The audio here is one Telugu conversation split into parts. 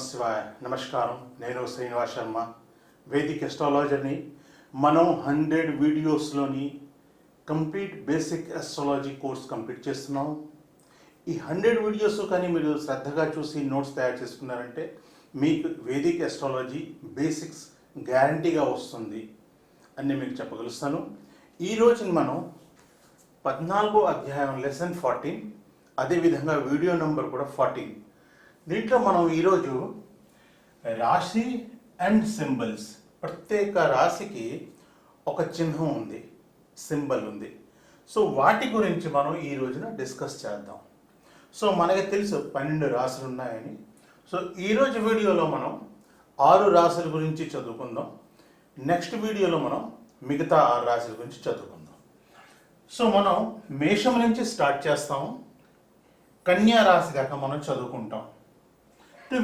శివాయ నమస్కారం. నేను శ్రీనివాస్ శర్మ, వేదిక్ ఎస్ట్రాలజర్ని. మనం 100 వీడియోస్లోని complete basic astrology course complete చేస్తున్నాం. ఈ 100 వీడియోస్ కానీ మీరు శ్రద్ధగా చూసి నోట్స్ తయారు చేసుకున్నారంటే మీకు వేదిక్ ఎస్ట్రాలజీ బేసిక్స్ గ్యారంటీగా వస్తుంది అని మీకు చెప్పగలుస్తాను. ఈరోజు మనం 14వ అధ్యాయం లెసన్ 14, అదేవిధంగా వీడియో నెంబర్ కూడా 14. దీంట్లో మనం ఈరోజు రాశి అండ్ సింబల్స్, ప్రత్యేక రాశికి ఒక చిహ్నం ఉంది, సింబల్ ఉంది. సో వాటి గురించి మనం ఈ రోజున డిస్కస్ చేద్దాం. సో మనకి తెలుసు 12 రాశులు ఉన్నాయని. సో ఈరోజు వీడియోలో మనం 6 రాశుల గురించి చదువుకుందాం. నెక్స్ట్ వీడియోలో మనం మిగతా 6 రాశుల గురించి చదువుకుందాం. సో మనం మేషం నుంచి స్టార్ట్ చేస్తాము, కన్యా రాశి దాకా మనం చదువుకుంటాం.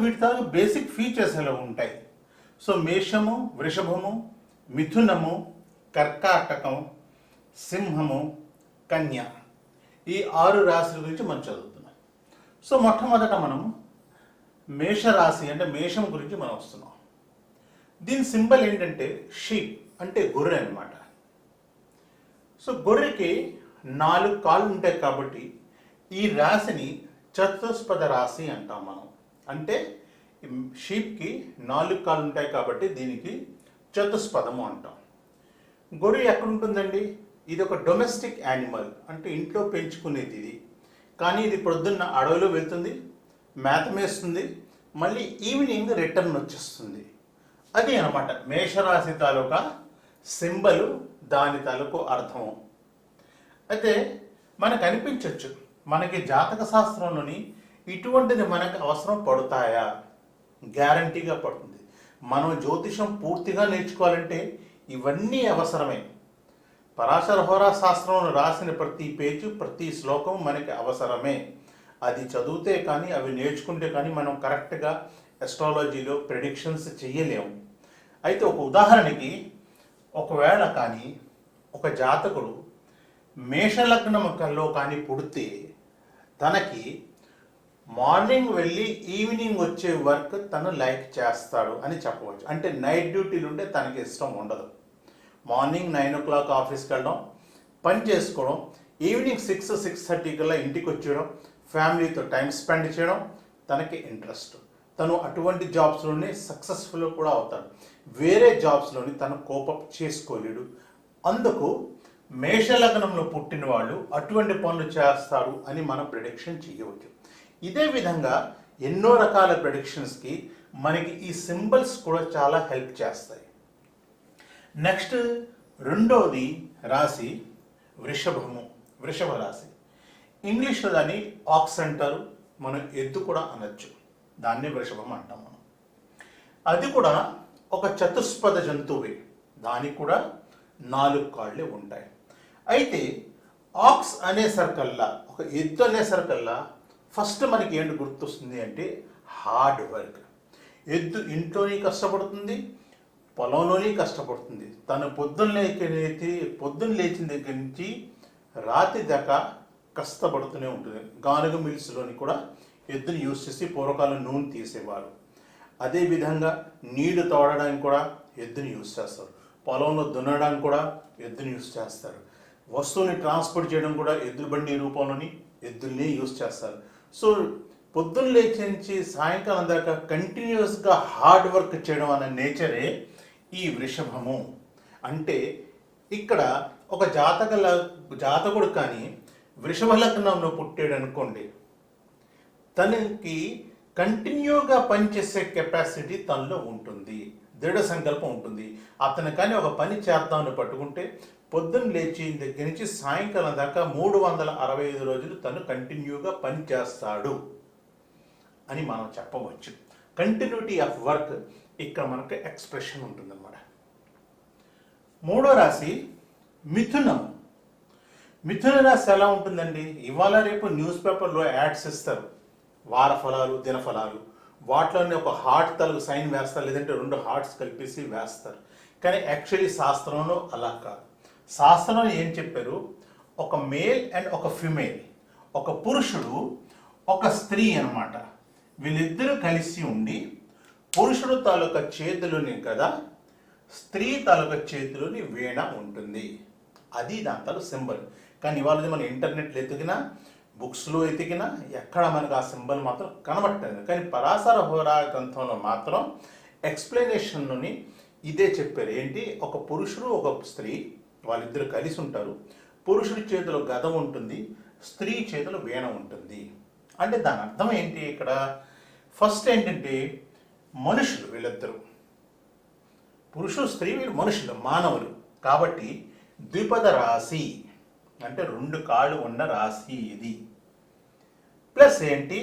వీటి తాలూకు బేసిక్ ఫీచర్స్ ఎలా ఉంటాయి. సో మేషము, వృషభము, మిథునము, కర్కాటకం, సింహము, కన్య, ఈ 6 రాశుల గురించి మనం చదువుతున్నాం. సో మొట్టమొదట మనం మేషరాశి అంటే మేషం గురించి మనం వస్తున్నాం. దీని సింబల్ ఏంటంటే షీప్, అంటే గొర్రె అన్నమాట. సో గొర్రెకి 4 కాళ్ళు ఉంటాయి కాబట్టి ఈ రాశిని చతుష్పద రాశి అంటాం మనం. అంటే షీప్కి 4 కాళ్ళు ఉంటాయి కాబట్టి దీనికి చతుష్పదము అంటాం. గొర్రె ఎక్కడ ఉంటుందండి? ఇది ఒక డొమెస్టిక్ యానిమల్, అంటే ఇంట్లో పెంచుకునేది ఇది. కానీ ఇది పొద్దున్న అడవిలో వెళ్తుంది, మేత మేస్తుంది, మళ్ళీ ఈవినింగ్ రిటర్న్ వచ్చేస్తుంది. అది అనమాట మేషరాశి తాలూకా సింబలు, దాని తాలూకు అర్థము. అయితే మనకు అనిపించవచ్చు, మనకి జాతక శాస్త్రంలోని ఇటువంటిది మనకు అవసరం పడతాయా? గ్యారంటీగా పడుతుంది. మనం జ్యోతిషం పూర్తిగా నేర్చుకోవాలంటే ఇవన్నీ అవసరమే. పరాశర హోరా శాస్త్రంలో రాసిన ప్రతి పేజీ, ప్రతి శ్లోకం మనకి అవసరమే. అది చదివితే కానీ, అవి నేర్చుకుంటే కానీ మనం కరెక్ట్గా ఎస్ట్రాలజీలో ప్రెడిక్షన్స్ చేయలేము. అయితే ఒక ఉదాహరణకి, ఒకవేళ కానీ ఒక జాతకుడు మేషలగ్నంలో కానీ పుడితే తనకి మార్నింగ్ వెళ్ళి ఈవినింగ్ వచ్చే వర్క్ తను లైక్ చేస్తాడు అని చెప్పవచ్చు. అంటే నైట్ డ్యూటీలు ఉంటే తనకి ఇష్టం ఉండదు. మార్నింగ్ 9 o'clock ఆఫీస్కి వెళ్ళడం, పని చేసుకోవడం, ఈవినింగ్ 6-6:30 కల్లా ఇంటికి వచ్చేయడం, ఫ్యామిలీతో టైం స్పెండ్ చేయడం తనకి ఇంట్రెస్ట్. తను అటువంటి జాబ్స్లోనే సక్సెస్ఫుల్ కూడా అవుతాడు. వేరే జాబ్స్లోని తను కోపప్ చేసుకోలేడు. అందుకు మేషలగ్నంలో పుట్టిన వాళ్ళు అటువంటి పనులు చేస్తారు అని మనం ప్రిడిక్షన్ చేయవచ్చు. ఇదే విధంగా ఎన్నో రకాల ప్రిడిక్షన్స్కి మనకి ఈ సింబల్స్ కూడా చాలా హెల్ప్ చేస్తాయి. నెక్స్ట్ రెండోది రాశి వృషభము, వృషభ రాశి. ఇంగ్లీష్లో దాన్ని ఆక్స్ అంటారు, మనం ఎద్దు కూడా అనొచ్చు, దాన్ని వృషభం అంటాం మనం. అది కూడా ఒక చతుష్పద జంతువే, దానికి కూడా 4 కాళ్ళే ఉంటాయి. అయితే ఆక్స్ అనేసరికల్లా, ఒక ఎద్దు అనేసరికల్లా ఫస్ట్ మనకి ఏంటి గుర్తొస్తుంది అంటే హార్డ్ వర్క్. ఎద్దు ఇంట్లోని కష్టపడుతుంది, పొలంలోని కష్టపడుతుంది. తను పొద్దున్న లేచిన దగ్గర నుంచి రాత్రి దాకా కష్టపడుతూనే ఉంటుంది. గానుగ మిల్స్లోని కూడా ఎద్దుని యూజ్ చేసి పూర్వకాలం నూనె తీసేవారు. అదేవిధంగా నీళ్లు తోడడానికి కూడా ఎద్దుని యూజ్ చేస్తారు. పొలంలో దున్నడానికి కూడా ఎద్దుని యూజ్ చేస్తారు. వస్తువుని ట్రాన్స్పోర్ట్ చేయడం కూడా ఎద్దుల బండి రూపంలోని ఎద్దుల్ని యూజ్ చేస్తారు. సో పొద్దున్న లేచి నుంచి సాయంకాలం దాకా కంటిన్యూస్గా హార్డ్ వర్క్ చేయడం అనే నేచరే ఈ వృషభము. అంటే ఇక్కడ ఒక జాతకుడు కానీ వృషభ లగ్నంలో పుట్టాడు అనుకోండి, తనకి కంటిన్యూగా పనిచేసే కెపాసిటీ తనలో ఉంటుంది, దృఢ సంకల్పం ఉంటుంది. అతను కానీ ఒక పని చేద్దామని పట్టుకుంటే పొద్దున్న లేచి దగ్గర నుంచి సాయంకాలం దాకా 365 రోజులు తను కంటిన్యూగా పని చేస్తాడు అని మనం చెప్పవచ్చు. కంటిన్యూటీ ఆఫ్ వర్క్ ఇక్కడ మనకు ఎక్స్ప్రెషన్ ఉంటుందన్నమాట. మూడో రాశి మిథునం. మిథున రాశి ఎలా ఉంటుందండి? ఇవాళ రేపు న్యూస్ పేపర్లో యాడ్స్ ఇస్తారు, వార ఫలాలు, దినఫలాలు. వాటిలోనే ఒక హార్ట్ తలకు సైన్ వేస్తారు, లేదంటే 2 హార్ట్స్ కలిపేసి వేస్తారు. కానీ యాక్చువల్లీ శాస్త్రంలో అలా కాదు. శాస్త్రంలో ఏం చెప్పారు? ఒక మేల్ అండ్ ఒక ఫిమేల్, ఒక పురుషుడు ఒక స్త్రీ అన్నమాట, వీళ్ళిద్దరూ కలిసి ఉండి పురుషుడు తాలూకా చేతిలోని గద, స్త్రీ తాలూకా చేతిలోని వీణ ఉంటుంది. అది దాని తాలూకు సింబల్. కానీ ఇవాళ మనం ఇంటర్నెట్లో ఎతికినా, బుక్స్లో ఎతికినా ఎక్కడ మనకు ఆ సింబల్ మాత్రం కనబట్టలేదు. కానీ పరాశర హోరా గ్రంథంలో మాత్రం ఎక్స్ప్లెనేషన్లోని ఇదే చెప్పారు. ఏంటి, ఒక పురుషుడు ఒక స్త్రీ వాళ్ళిద్దరు కలిసి ఉంటారు. పురుషుడి చేతిలో గద ఉంటుంది, స్త్రీ చేతిలో వీణ ఉంటుంది. అంటే దాని అర్థం ఏంటి ఇక్కడ? ఫస్ట్ ఏంటంటే మనుషులు వీళ్ళిద్దరు, పురుషుడు స్త్రీ, వీళ్ళు మనుషులు, మానవులు. కాబట్టి ద్విపద రాశి అంటే 2 కాళ్ళు ఉన్న రాశి ఇది. ప్లస్ ఏంటి,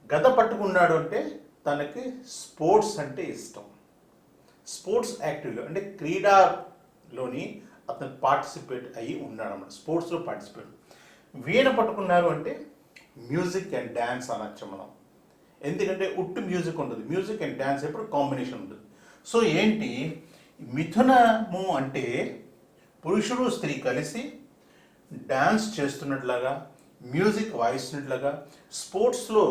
గద పట్టుకున్నాడు అంటే తనకి స్పోర్ట్స్ అంటే ఇష్టం. స్పోర్ట్స్ యాక్టివ్లో అంటే క్రీడలోని అతను పార్టిసిపేట్ అయ్యి ఉన్నాడు అన్నమాట, స్పోర్ట్స్లో పార్టిసిపేట్. వీణ పట్టుకున్నారు అంటే మ్యూజిక్ అండ్ డ్యాన్స్ అనొచ్చు మనం. ఎందుకంటే ఉట్టు మ్యూజిక్ ఉంటుంది, మ్యూజిక్ అండ్ డ్యాన్స్ ఎప్పుడు కాంబినేషన్ ఉంటుంది. సో ఏంటి, మిథునము అంటే పురుషుడు స్త్రీ కలిసి డ్యాన్స్ చేస్తున్నట్లుగా, మ్యూజిక్ వాయిస్తున్నట్లుగా, స్పోర్ట్స్లో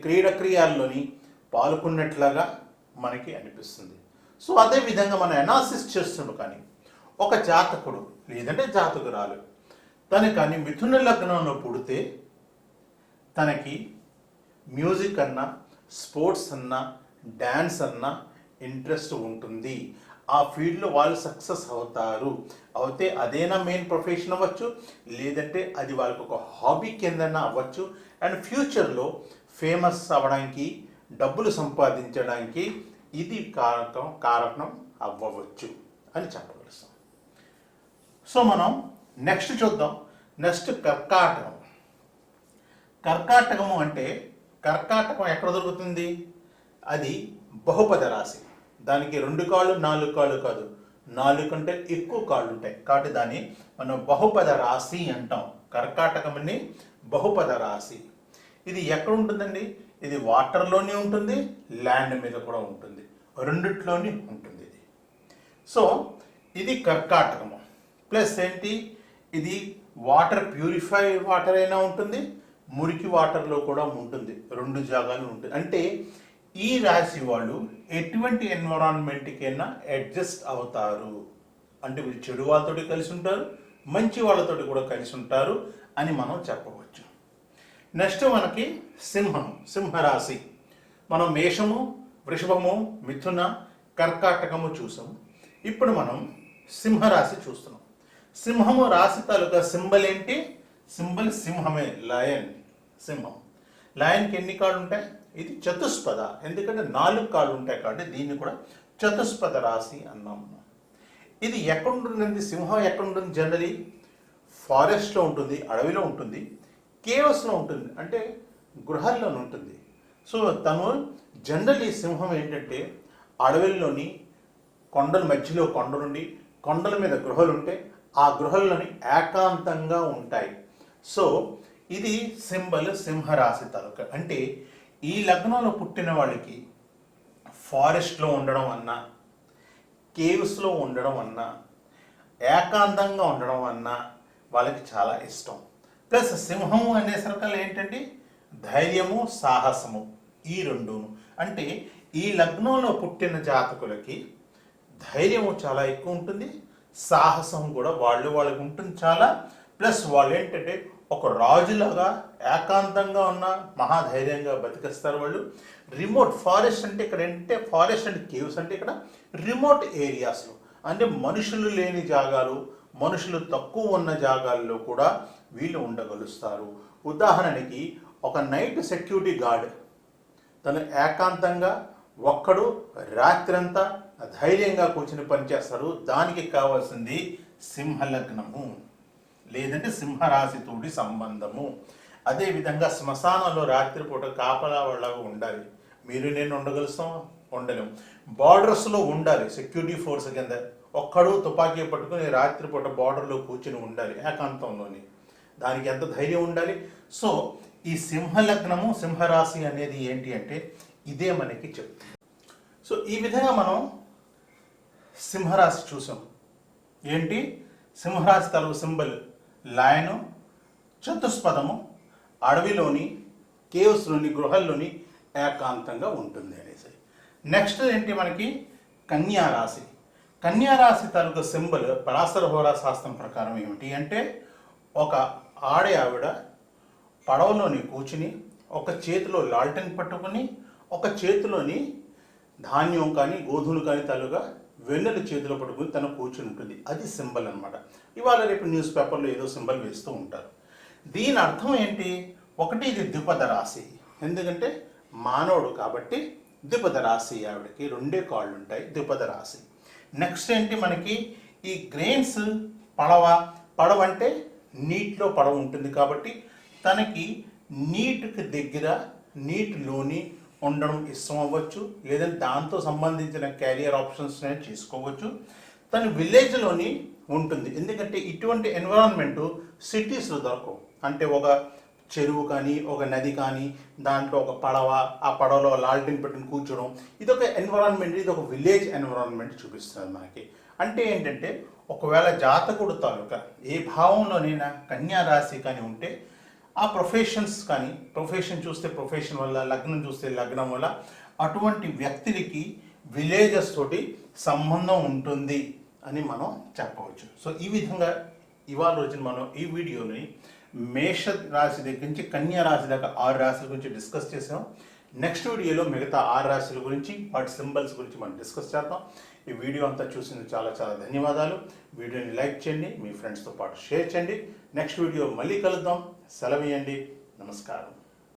క్రీడల్లోని పాల్గొన్నట్లుగా మనకి అనిపిస్తుంది. సో అదే విధంగా మనం అనాలిసిస్ చేస్తున్నాం. కానీ ఒక జాతకుడు లేదంటే జాతకురాలు తను కానీ మిథున లగ్నంలో పుడితే తనకి మ్యూజిక్ అన్నా, స్పోర్ట్స్ అన్నా, డ్యాన్స్ అన్నా ఇంట్రెస్ట్ ఉంటుంది. ఆ ఫీల్డ్లో వాళ్ళు సక్సెస్ అవుతారు. అయితే అదేనా మెయిన్ ప్రొఫెషన్ అవ్వచ్చు, లేదంటే అది వాళ్ళకి ఒక హాబీ కిందన్నా అవ్వచ్చు. అండ్ ఫ్యూచర్లో ఫేమస్ అవ్వడానికి, డబ్బులు సంపాదించడానికి ఇది కారణం అవ్వవచ్చు అని చెప్పగలుగుతాం. సో మనం నెక్స్ట్ చూద్దాం. నెక్స్ట్ కర్కాటకం. కర్కాటకము అంటే, కర్కాటకం ఎక్కడ దొరుకుతుంది? అది బహుపద రాశి. దానికి 2 కాళ్ళు 4 కాళ్ళు కాదు, 4 కంటే ఎక్కువ కాళ్ళు ఉంటాయి. కాబట్టి దాన్ని మనం బహుపద రాశి అంటాం. కర్కాటకమని బహుపద రాశి. ఇది ఎక్కడ ఉంటుందండి? ఇది వాటర్లోనే ఉంటుంది, ల్యాండ్ మీద కూడా ఉంటుంది, రెండిట్లోనే ఉంటుంది ఇది. సో ఇది కర్కాటకము. ప్లస్ ఏంటి, ఇది వాటర్ ప్యూరిఫై వాటర్ అయినా ఉంటుంది, మురికి వాటర్లో కూడా ఉంటుంది, 2 జాగాలు ఉంటుంది. అంటే ఈ రాశి వాళ్ళు ఎటువంటి ఎన్విరాన్మెంట్కైనా అడ్జస్ట్ అవుతారు. అంటే వీళ్ళు చెడు వాళ్ళతోటి కలిసి ఉంటారు, మంచి వాళ్ళతోటి కూడా కలిసి ఉంటారు అని మనం చెప్పవచ్చు. నెక్స్ట్ మనకి సింహం, సింహరాశి. మనం మేషము, వృషభము, మిథున, కర్కాటకము చూసాము. ఇప్పుడు మనం సింహరాశి చూస్తున్నాం. సింహము రాశి తాలూకా సింబల్ ఏంటి? సింబల్ సింహమే, లయన్. సింహం. లయన్కి ఎన్ని కాళ్ళు ఉంటాయి? ఇది చతుష్పద. ఎందుకంటే 4 కాళ్ళు ఉంటాయి కాబట్టి దీన్ని కూడా చతుష్పద రాశి అన్నాము. ఇది ఎక్కడ ఉంటుందండి? సింహం ఎక్కడ ఉంటుంది? జనరలీ ఫారెస్ట్లో ఉంటుంది, అడవిలో ఉంటుంది, కేవ్స్లో ఉంటుంది, అంటే గృహాల్లో ఉంటుంది. సో తను జనరలీ సింహం ఏంటంటే అడవుల్లోని కొండల మధ్యలో కొండలుండి, కొండల మీద గృహాలు ఉంటే ఆ గృహాల్లోని ఏకాంతంగా ఉంటాయి. సో ఇది సింబల్ సింహరాశి తాలూకా. అంటే ఈ లగ్నంలో పుట్టిన వాళ్ళకి ఫారెస్ట్లో ఉండడం అన్నా, కేవ్స్లో ఉండడం అన్నా, ఏకాంతంగా ఉండడం అన్నా వాళ్ళకి చాలా ఇష్టం. ప్లస్ సింహము అనేసరికల్లా ఏంటంటే ధైర్యము, సాహసము, ఈ రెండును. అంటే ఈ లగ్నంలో పుట్టిన జాతకులకి ధైర్యము చాలా ఎక్కువ ఉంటుంది, సాహసం కూడా వాళ్ళకి ఉంటుంది చాలా. ప్లస్ వాళ్ళు ఏంటంటే ఒక రాజులాగా ఏకాంతంగా ఉన్న మహాధైర్యంగా బతికేస్తారు వాళ్ళు. రిమోట్ ఫారెస్ట్ అంటే ఇక్కడ ఏంటంటే ఫారెస్ట్ అండ్ కేవ్స్ అంటే ఇక్కడ రిమోట్ ఏరియాస్లో, అంటే మనుషులు లేని జాగాలు, మనుషులు తక్కువ ఉన్న జాగాల్లో కూడా వీళ్ళు ఉండగలుస్తారు. ఉదాహరణకి ఒక నైట్ సెక్యూరిటీ గార్డ్ తను ఏకాంతంగా ఒక్కడు రాత్రంతా ధైర్యంగా కూర్చుని పనిచేస్తారు. దానికి కావాల్సింది సింహలగ్నము లేదంటే సింహరాశితోటి సంబంధము. అదేవిధంగా శ్మశానంలో రాత్రిపూట కాపలా వాళ్ళగా ఉండాలి. మీరు నేను ఉండగలుస్తాం? ఉండలేము. బార్డర్స్లో ఉండాలి, సెక్యూరిటీ ఫోర్స్ కింద ఒక్కడు తుపాకీ పట్టుకుని రాత్రిపూట బార్డర్లో కూర్చుని ఉండాలి ఏకాంతంలోని. దానికి ఎంత ధైర్యం ఉండాలి. సో ఈ సింహలగ్నము, సింహరాశి అనేది ఏంటి అంటే ఇదే మనకి చెప్తుంది. సో ఈ విధంగా మనం సింహరాశి చూసాం. ఏంటి? సింహరాశి తలవు సింబల్ లయను, చతుష్పదము, అడవిలోని కేవ్స్లోని గృహాల్లోని ఏకాంతంగా ఉంటుంది అనేసి. నెక్స్ట్ ఏంటి మనకి కన్యా రాశి. కన్యా రాశి తాలూకు సింబల్ పరాశర హోరా శాస్త్రం ప్రకారం ఏమిటి అంటే ఒక ఆవిడ పడవలోని కూర్చుని ఒక చేతిలో లాల్టెన్ పట్టుకుని ఒక చేతిలోని ధాన్యం కానీ గోధుమలు కానీ తలుగా వెన్నెల చేతిలో పట్టుకుని తను కూర్చుని ఉంటుంది. అది సింబల్ అనమాట. ఇవాళ రేపు న్యూస్ పేపర్లో ఏదో సింబల్ వేస్తూ ఉంటారు. దీని అర్థం ఏంటి? ఒకటి ఇది ద్విపద రాశి, ఎందుకంటే మానవుడు కాబట్టి ద్విపద రాశి. ఆవిడకి రెండే కాళ్ళు ఉంటాయి, ద్విపద రాశి. నెక్స్ట్ ఏంటి మనకి ఈ గ్రెయిన్స్ పడవ అంటే నీటిలో పడవ ఉంటుంది కాబట్టి తనకి నీటికి దగ్గర నీటిలోని ఉండడం ఇష్టం అవ్వచ్చు, లేదంటే దాంతో సంబంధించిన క్యారియర్ ఆప్షన్స్ చేసుకోవచ్చు. తను విలేజ్లోని ఉంటుంది, ఎందుకంటే ఇటువంటి ఎన్విరాన్మెంట్ సిటీస్లో దొరకవు. అంటే ఒక చెరువు కానీ ఒక నది కానీ దాంట్లో ఒక పడవ, ఆ పడవలో లాల్టిన్ పెట్టుకుని కూర్చోడం, ఇదొక ఎన్విరాన్మెంట్, ఇది ఒక విలేజ్ ఎన్విరాన్మెంట్ చూపిస్తుంది మనకి. అంటే ఏంటంటే ఒకవేళ జాతకుడు తాలూకా ఏ భావంలోనైనా కన్యా రాశి కానీ ఉంటే ఆ ప్రొఫెషన్స్ కానీ, ప్రొఫెషన్ చూస్తే ప్రొఫెషన్ వల్ల, లగ్నం చూస్తే లగ్నం వల్ల అటువంటి వ్యక్తులకి విలేజెస్ తోటి సంబంధం ఉంటుంది అని మనం చెప్పవచ్చు. సో ఈ విధంగా ఇవాళ రోజున మనం ఈ వీడియోని మేష రాశి దగ్గర నుంచి కన్యా రాశి దాకా 6 రాశుల గురించి డిస్కస్ చేసాం. నెక్స్ట్ వీడియోలో మిగతా 6 రాశుల గురించి, వాటి సింబల్స్ గురించి మనం డిస్కస్ చేద్దాం. ఈ వీడియో అంతా చూసినందుకు చాలా చాలా ధన్యవాదాలు. వీడియోని లైక్ చేయండి, మీ ఫ్రెండ్స్తో పాటు షేర్ చేయండి. నెక్స్ట్ వీడియో మళ్ళీ కలుద్దాం. సెలవు ఇవ్వండి. నమస్కారం.